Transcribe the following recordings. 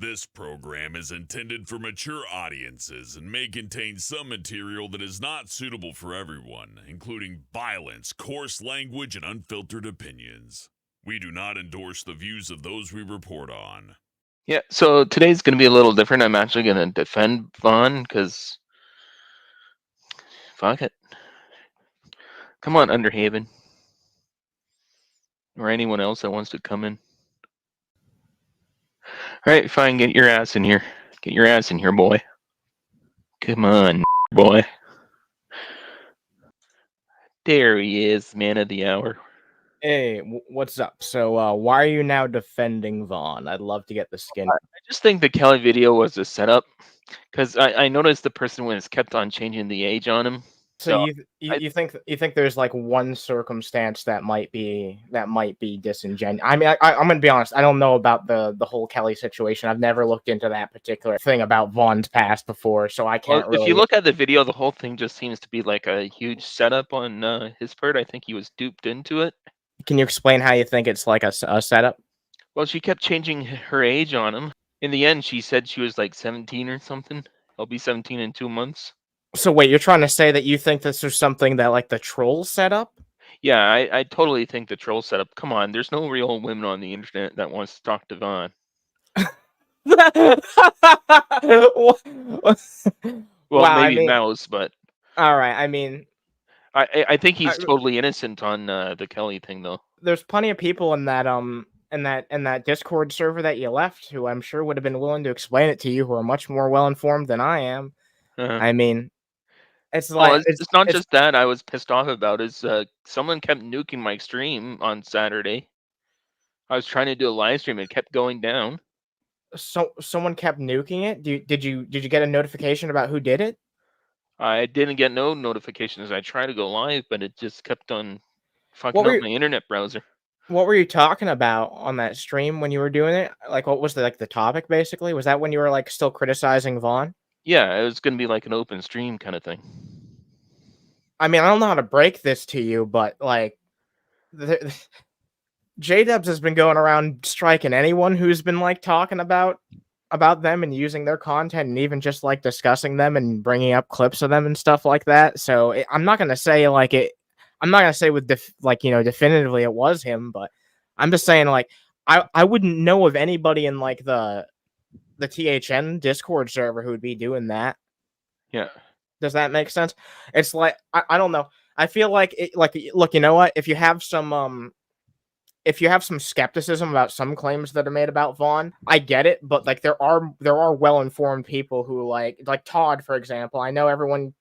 This program is intended for mature audiences and may contain some material that is not suitable for everyone, including violence, coarse language, and unfiltered opinions. We do not endorse the views of those we report on. Yeah, so today's going to be a little different. I'm actually going to defend Vaughn because fuck it. Come on, Underhaven. Or anyone else that wants to come in. Alright, fine, get your ass in here. Get your ass in here, boy. Come on, boy. There he is, man of the hour. Hey, what's up? So, why are you now defending Vaughn? I'd love to get the skin. I just think the Kelly video was a setup. Because I noticed the person was kept on changing the age on him. So you think there's like one circumstance that might be disingenuous? I mean, I'm gonna be honest. I don't know about the whole Kelly situation. I've never looked into that particular thing about Vaughn's past before, so I can't really. If you look at the video, the whole thing just seems to be like a huge setup on his part. I think he was duped into it. Can you explain how you think it's like a setup? Well, she kept changing her age on him. In the end, she said she was like 17 or something. I'll be 17 in 2 months. So wait, you're trying to say that you think this is something that like the trolls set up? Yeah, I totally think the troll setup. Come on, there's no real women on the internet that wants to talk to Vaughn. Well, wow, maybe Mouse, but all right. I mean, I think he's totally innocent on the Kelly thing, though. There's plenty of people in that Discord server that you left who I'm sure would have been willing to explain it to you, who are much more well informed than I am. I mean, it's like it's not just that I was pissed off about. Is someone kept nuking my stream on Saturday. I was trying to do a live stream, it kept going down. So someone kept nuking it. Did you get a notification about who did it? I didn't get no notifications. I tried to go live, but it just kept on fucking up my internet browser. What were you talking about on that stream when you were doing it? Like, what was the topic basically? Was that when you were like still criticizing Vaughn? Yeah, it was gonna be like an open stream kind of thing. I mean, I don't know how to break this to you, but like, J-Dubs has been going around striking anyone who's been like talking about them and using their content and even just like discussing them and bringing up clips of them and stuff like that. So I'm not gonna say like it. I'm not gonna say with definitively it was him, but I'm just saying like I wouldn't know of anybody in like the THN Discord server who would be doing that. Yeah. Does that make sense? It's like I don't know. I feel like look, you know what? If you have some skepticism about some claims that are made about Vaughn, I get it, but like there are well-informed people who like Todd, for example. I know everyone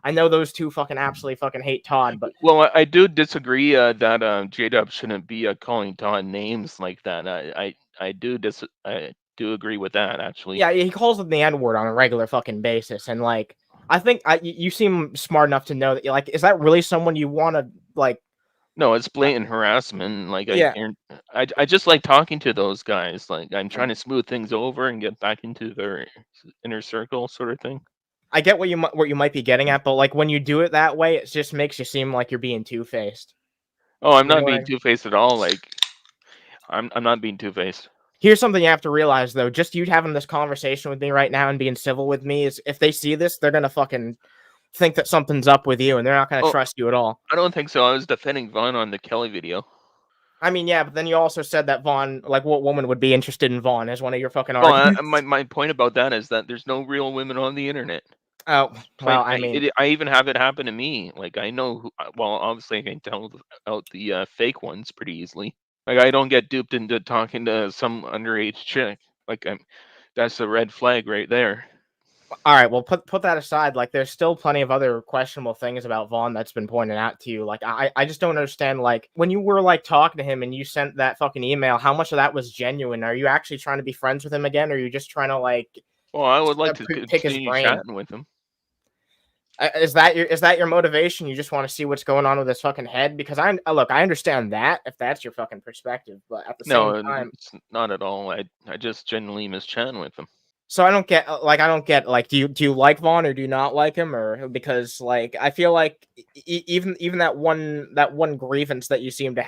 I know those two fucking absolutely fucking hate Todd, but well, I do disagree that J-Dub shouldn't be calling Todd names like that. I do agree with that, actually. Yeah, he calls him the N-word on a regular fucking basis, and like I think you seem smart enough to know that like, is that really someone you want to like? No, it's blatant harassment. Like, yeah. I just like talking to those guys. Like, I'm trying to smooth things over and get back into their inner circle, sort of thing. I get what you might be getting at, but like when you do it that way, it just makes you seem like you're being two-faced. Oh, I'm not being two-faced at all. Like, I'm not being two-faced. Here's something you have to realize, though. Just you having this conversation with me right now and being civil with me is, if they see this, they're gonna fucking think that something's up with you, and they're not gonna trust you at all. I don't think so. I was defending Vaughn on the Kelly video. I mean, yeah, but then you also said that Vaughn, like, what woman would be interested in Vaughn as one of your fucking arguments? My point about that is that there's no real women on the internet. Oh, well, I mean, I even have it happen to me. Like, I know who. Well, obviously, I can tell out the fake ones pretty easily. Like, I don't get duped into talking to some underage chick. Like, that's a red flag right there. All right, well, put that aside. Like, there's still plenty of other questionable things about Vaughn that's been pointed out to you. Like, I just don't understand. Like, when you were like talking to him and you sent that fucking email, how much of that was genuine? Are you actually trying to be friends with him again, or are you just trying to like? Well, I would like to continue chatting with him. Is that your motivation? You just want to see what's going on with his fucking head? Because I understand that if that's your fucking perspective, but at the same time, it's not at all. I just genuinely miss chatting with him. So I don't get like do you like Vaughn or do you not like him, or because like I feel like even that one grievance that you seem to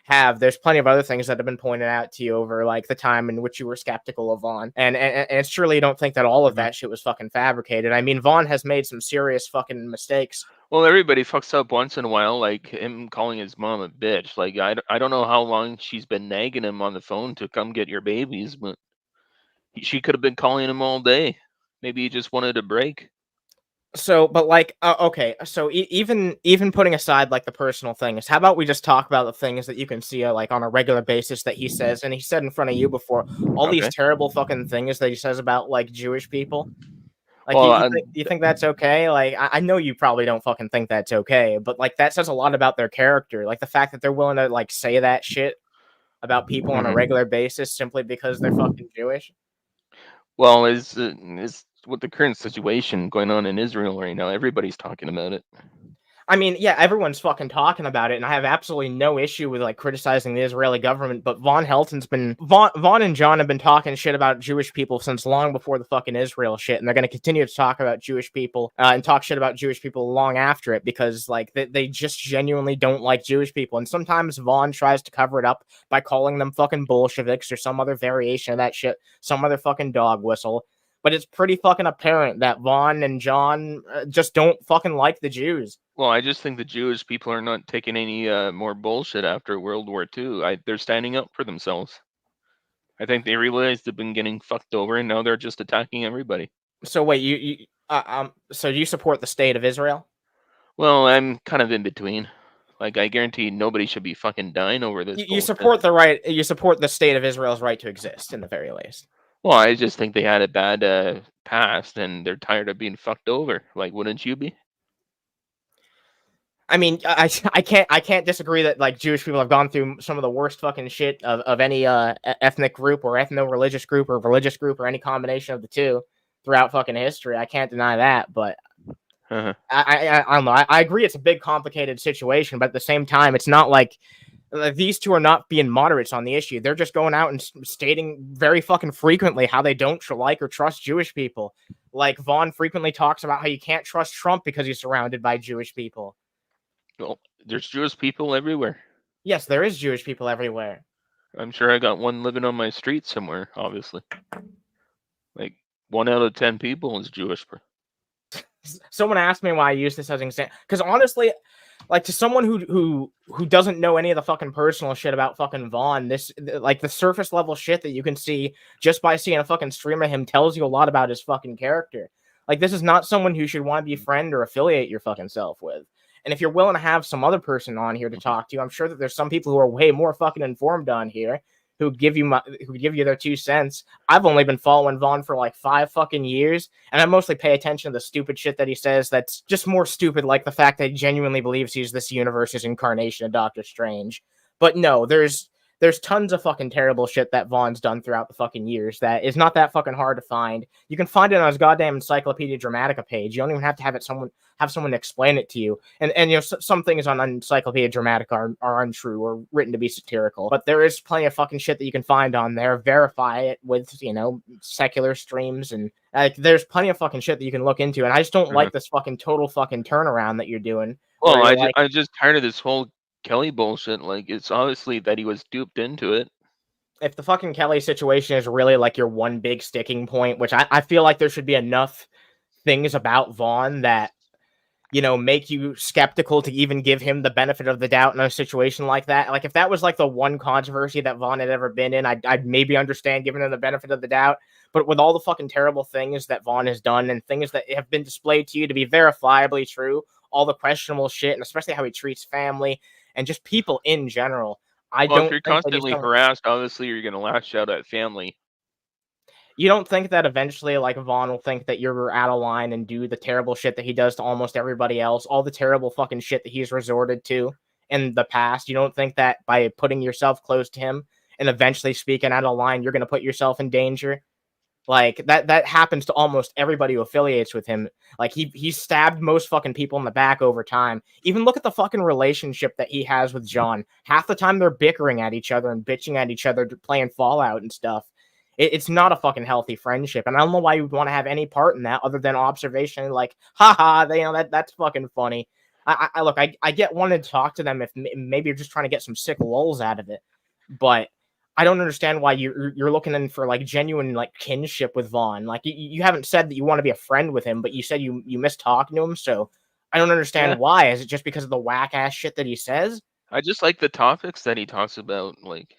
have there's plenty of other things that have been pointed out to you over like the time in which you were skeptical of Vaughn, and surely you don't think that all of that shit was fucking fabricated. I mean, Vaughn has made some serious fucking mistakes. Well, everybody fucks up once in a while, like him calling his mom a bitch. Like I don't know how long she's been nagging him on the phone to come get your babies, but she could have been calling him all day. Maybe he just wanted a break. So, but like, okay, so even putting aside like the personal things, how about we just talk about the things that you can see like on a regular basis that he says, and he said in front of you before, all these Okay. terrible fucking things that he says about like Jewish people. Like, Well, you think that's okay? Like, I know you probably don't fucking think that's okay, but like that says a lot about their character. Like the fact that they're willing to like say that shit about people on a regular basis simply because they're fucking Jewish. well, is with the current situation going on in Israel right now, everybody's talking about it. I mean, yeah, everyone's fucking talking about it, and I have absolutely no issue with like criticizing the Israeli government. But Vaughn and John have been talking shit about Jewish people since long before the fucking Israel shit, and they're going to continue to talk about Jewish people and talk shit about Jewish people long after it because like they just genuinely don't like Jewish people. And sometimes Vaughn tries to cover it up by calling them fucking Bolsheviks or some other variation of that shit, some other fucking dog whistle. But it's pretty fucking apparent that Vaughn and John just don't fucking like the Jews. Well, I just think the Jewish people are not taking any more bullshit after World War II. They're standing up for themselves. I think they realized they've been getting fucked over, and now they're just attacking everybody. So wait, so you support the state of Israel? Well, I'm kind of in between. Like, I guarantee nobody should be fucking dying over this You bullshit. support the right. You support the state of Israel's right to exist, in the very least. Well, I just think they had a bad past, and they're tired of being fucked over. Like, wouldn't you be? I mean, I can't disagree that like Jewish people have gone through some of the worst fucking shit of any ethnic group or ethno-religious group or religious group or any combination of the two throughout fucking history. I can't deny that, but I don't know. I agree it's a big complicated situation, but at the same time, it's not like these two are not being moderates on the issue. They're just going out and stating very fucking frequently how they don't like or trust Jewish people. Like Vaughn frequently talks about how you can't trust Trump because he's surrounded by Jewish people. Well, there's Jewish people everywhere. Yes, there is Jewish people everywhere. I'm sure I got one living on my street somewhere, obviously. Like, 1 out of 10 people is Jewish. Someone asked me why I use this as an example. Because honestly, like to someone who doesn't know any of the fucking personal shit about fucking Vaughn, this like the surface level shit that you can see just by seeing a fucking stream of him tells you a lot about his fucking character. Like this is not someone who should want to be a friend or affiliate your fucking self with. And if you're willing to have some other person on here to talk to you, I'm sure that there's some people who are way more fucking informed on here who give you their 2 cents. I've only been following Vaughn for like 5 fucking years, and I mostly pay attention to the stupid shit that he says that's just more stupid, like the fact that he genuinely believes he's this universe's incarnation of Doctor Strange. But no, there's tons of fucking terrible shit that Vaughn's done throughout the fucking years that is not that fucking hard to find. You can find it on his goddamn Encyclopedia Dramatica page. You don't even have to have someone explain it to you. And you know, some things on Encyclopedia Dramatica are untrue or written to be satirical, but there is plenty of fucking shit that you can find on there. Verify it with, you know, secular streams, and like there's plenty of fucking shit that you can look into. And I just don't like this fucking total fucking turnaround that you're doing. Well, I'm just tired of this whole Kelly bullshit. Like, it's obviously that he was duped into it. If the fucking Kelly situation is really like your one big sticking point, which I feel like there should be enough things about Vaughn that, you know, make you skeptical to even give him the benefit of the doubt in a situation like that. Like if that was like the one controversy that Vaughn had ever been in, I'd maybe understand giving him the benefit of the doubt. But with all the fucking terrible things that Vaughn has done and things that have been displayed to you to be verifiably true, all the questionable shit, and especially how he treats family and just people in general, If you're constantly harassed, obviously you're going to lash out at family. You don't think that eventually, like, Vaughn will think that you're out of line and do the terrible shit that he does to almost everybody else, all the terrible fucking shit that he's resorted to in the past? You don't think that by putting yourself close to him and eventually speaking out of line, you're going to put yourself in danger? Like, that happens to almost everybody who affiliates with him. Like, he stabbed most fucking people in the back over time. Even look at the fucking relationship that he has with John. Half the time they're bickering at each other and bitching at each other, playing Fallout and stuff. It's not a fucking healthy friendship, and I don't know why you would want to have any part in that other than observation. Like, haha, that's fucking funny. I get wanting to talk to them if maybe you're just trying to get some sick lulls out of it, but I don't understand why you're looking in for like genuine like kinship with Vaughn. Like you haven't said that you want to be a friend with him, but you said you miss talking to him. So I don't understand why. Is it just because of the whack ass shit that he says? I just like the topics that he talks about. Like,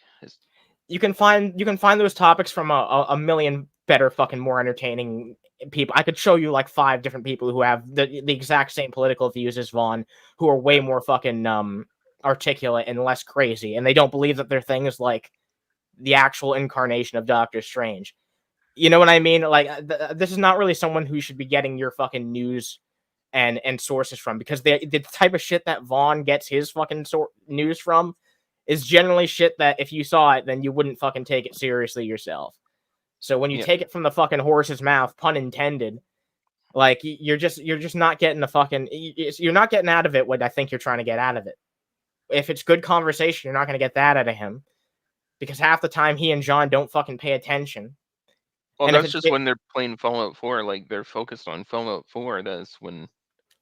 you can find those topics from a million better fucking more entertaining people. I could show you like 5 different people who have the exact same political views as Vaughn, who are way more fucking articulate and less crazy, and they don't believe that their thing is like the actual incarnation of Doctor Strange. You know what I mean? Like this is not really someone who should be getting your fucking news and sources from, because the type of shit that Vaughn gets his fucking news from is generally shit that if you saw it, then you wouldn't fucking take it seriously yourself. So when you take it from the fucking horse's mouth, pun intended, like you're just not getting the fucking, you're not getting out of it what I think you're trying to get out of it. If it's good conversation, you're not going to get that out of him, because half the time he and John don't fucking pay attention. Well, and that's just when they're playing Fallout 4, like they're focused on Fallout 4. That's when.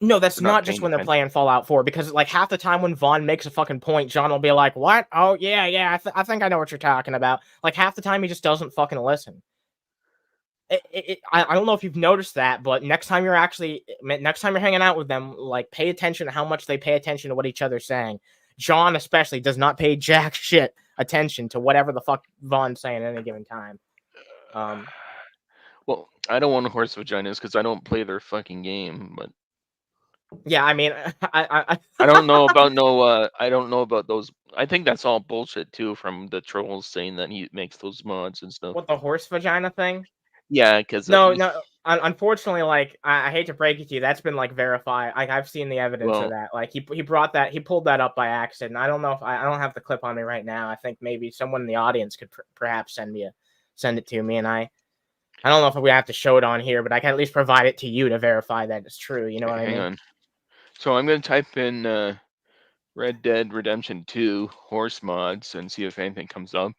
No, that's not just when they're playing Fallout 4, because like half the time when Vaughn makes a fucking point, John will be like, "What? Oh yeah, I think I know what you're talking about." Like half the time he just doesn't fucking listen. I don't know if you've noticed that, but next time you're hanging out with them, like pay attention to how much they pay attention to what each other's saying. John especially does not pay jack shit attention to whatever the fuck Vaughn's saying at any given time. Well, I don't want horse vaginas because I don't play their fucking game, but. Yeah, I mean, I don't know about I don't know about those. I think that's all bullshit too, from the trolls saying that he makes those mods and stuff. What, the horse vagina thing? Yeah, because no. Unfortunately, like I hate to break it to you, that's been like verified. I've seen the evidence of that. Like he pulled that up by accident. I don't know if I don't have the clip on me right now. I think maybe someone in the audience could perhaps send it to me, and I don't know if we have to show it on here, but I can at least provide it to you to verify that it's true. You know what I mean? Hang on. So I'm going to type in Red Dead Redemption 2 horse mods and see if anything comes up.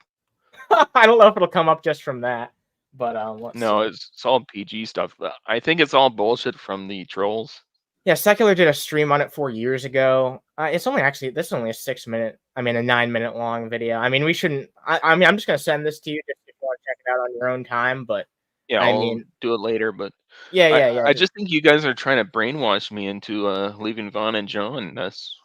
I don't know if it'll come up just from that, but let's no, see. It's all PG stuff. I think it's all bullshit from the trolls. Yeah, Secular did a stream on it 4 years ago. This is only a 9 minute long video. I mean, we shouldn't. I'm just gonna send this to you if you want to check it out on your own time. But yeah, I'll do it later. But yeah. I just think you guys are trying to brainwash me into leaving Vaughn and John.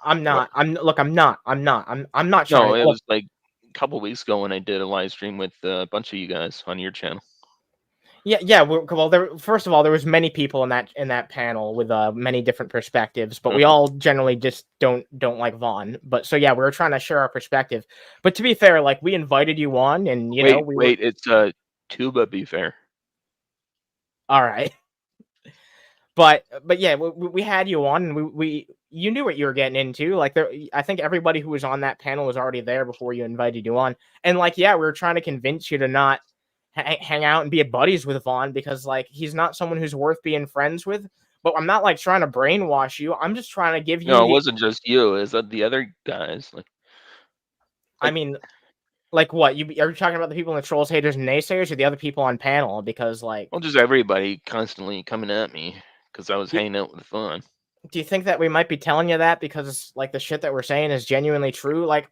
I'm not. I'm not trying. No, it was like a couple weeks ago when I did a live stream with a bunch of you guys on your channel. Yeah. Well, first of all, there was many people in that panel with many different perspectives, but we all generally just don't like Vaughn. But so yeah, we were trying to share our perspective. But to be fair, like we invited you on, and it's Tuba. Be fair. All right. But yeah, we had you on, and you knew what you were getting into. Like I think everybody who was on that panel was already there before you invited you on, and like we were trying to convince you to not hang out and be buddies with Vaughn, because like he's not someone who's worth being friends with. But I'm not like trying to brainwash you. I'm just trying to give you. No, it wasn't just you. Is that the other guys? I mean, like what? Are you talking about the people in the trolls, haters, and naysayers, or the other people on panel? Because like, well, just everybody constantly coming at me because I was hanging out with Vaughn. Do you think that we might be telling you that because like the shit that we're saying is genuinely true? Like,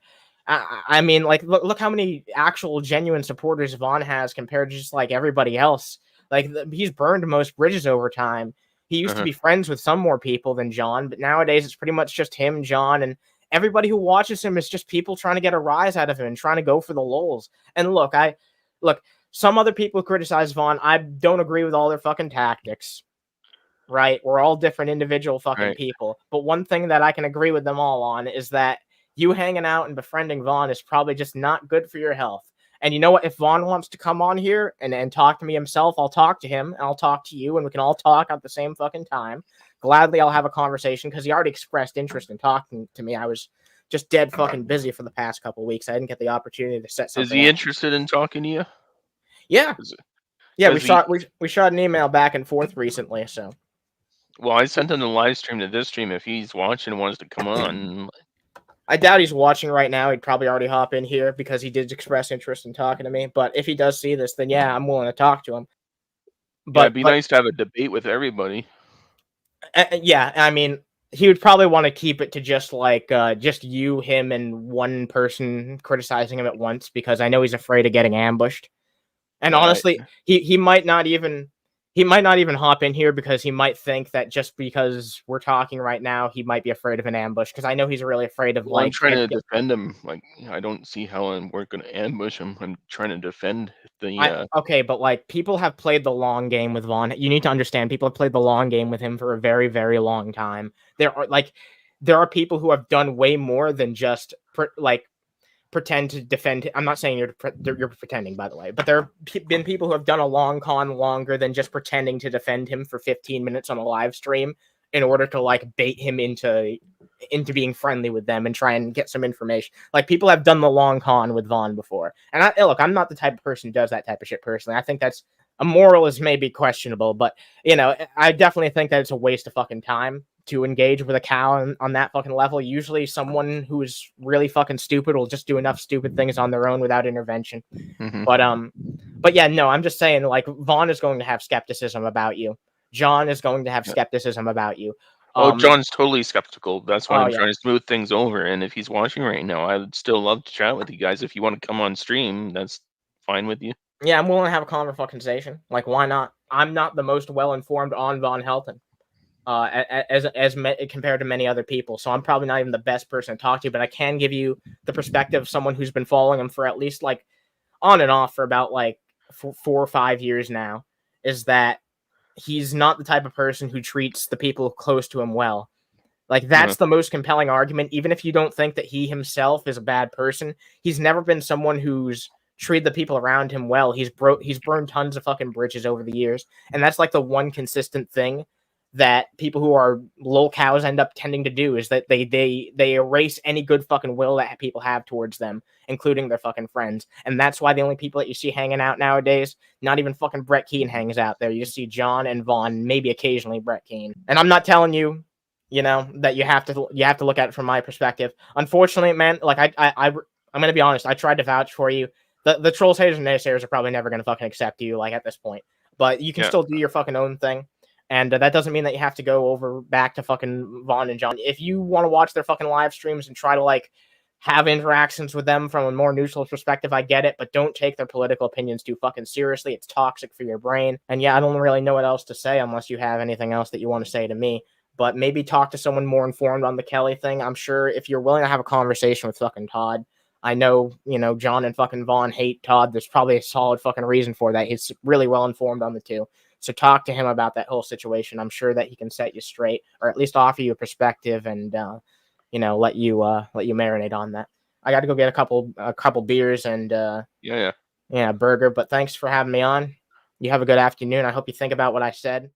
I mean, like look how many actual genuine supporters Vaughn has compared to just like everybody else. Like he's burned most bridges over time. He used to be friends with some more people than John, but nowadays it's pretty much just him, John, and everybody who watches him is just people trying to get a rise out of him and trying to go for the lulz. And look, some other people criticize Vaughn. I don't agree with all their fucking tactics. Right? We're all different individual fucking people. But one thing that I can agree with them all on is that you hanging out and befriending Vaughn is probably just not good for your health. And you know what? If Vaughn wants to come on here and talk to me himself, I'll talk to him and I'll talk to you and we can all talk at the same fucking time. Gladly, I'll have a conversation because he already expressed interest in talking to me. I was just dead fucking busy for the past couple of weeks. I didn't get the opportunity to set something up. Is he interested in talking to you? Yeah. Yeah, we shot an email back and forth recently, so. Well, I sent him the live stream to this stream. If he's watching and wants to come on. I doubt he's watching right now. He'd probably already hop in here because he did express interest in talking to me. But if he does see this, then yeah, I'm willing to talk to him. Yeah, it'd But be nice to have a debate with everybody. yeah, I mean, he would probably want to keep it to just like just you, him, and one person criticizing him at once because I know he's afraid of getting ambushed. And Yeah, honestly, he might not even hop in here because he might think that just because we're talking right now, he might be afraid of an ambush. Because I know he's really afraid of Well, I'm like. trying to defend him. Like, I don't see how we're going to ambush him. I'm trying to defend the. Okay, but like people have played the long game with Vaughn. You need to understand, people have played the long game with him for a very, very long time. There are people who have done way more than just pretend to defend. I'm not saying you're pretending, by the way, but there have been people who have done a long con longer than just pretending to defend him for 15 minutes on a live stream in order to like bait him into being friendly with them and try and get some information. Like people have done the long con with Vaughn before. And look, I'm not the type of person who does that type of shit personally. I think that's a moral is maybe questionable, but I definitely think that it's a waste of fucking time to engage with a cow on that fucking level. Usually someone who's really fucking stupid will just do enough stupid things on their own without intervention. Mhm. But yeah, no, I'm just saying, like, Vaughn is going to have skepticism about you. John is going to have skepticism about you. Oh, John's totally skeptical. That's why I'm yeah. trying to smooth things over. And if he's watching right now, I would still love to chat with you guys. If you want to come on stream, that's fine with you. Yeah, I'm willing to have a conversation. Like, why not? I'm not the most well-informed on Von Helton. Compared to many other people. So I'm probably not even the best person to talk to, but I can give you the perspective of someone who's been following him for at least like on and off for about like 4 or 5 years now, is that he's not the type of person who treats the people close to him well. Like that's the most compelling argument. Even if you don't think that he himself is a bad person, he's never been someone who's treated the people around him well. He's burned tons of fucking bridges over the years, and that's like the one consistent thing that people who are lol cows end up tending to do, is that they erase any good fucking will that people have towards them, including their fucking friends. And that's why the only people that you see hanging out nowadays, not even fucking Brett Keane hangs out there. You just see John and Vaughn, maybe occasionally Brett Keane. And I'm not telling you, that you have to look at it from my perspective. Unfortunately, man, like I'm gonna be honest, I tried to vouch for you. The trolls, haters, and naysayers are probably never gonna fucking accept you, like, at this point. But you can still do your fucking own thing. And that doesn't mean that you have to go over back to fucking Vaughn and John. If you want to watch their fucking live streams and try to like have interactions with them from a more neutral perspective, I get it, but don't take their political opinions too fucking seriously. It's toxic for your brain. And yeah, I don't really know what else to say unless you have anything else that you want to say to me. But maybe talk to someone more informed on the Kelly thing. I'm sure if you're willing to have a conversation with fucking Todd, I know, John and fucking Vaughn hate Todd. There's probably a solid fucking reason for that. He's really well informed on the two. So talk to him about that whole situation. I'm sure that he can set you straight, or at least offer you a perspective, and let you marinate on that. I got to go get a couple beers and burger. But thanks for having me on. You have a good afternoon. I hope you think about what I said.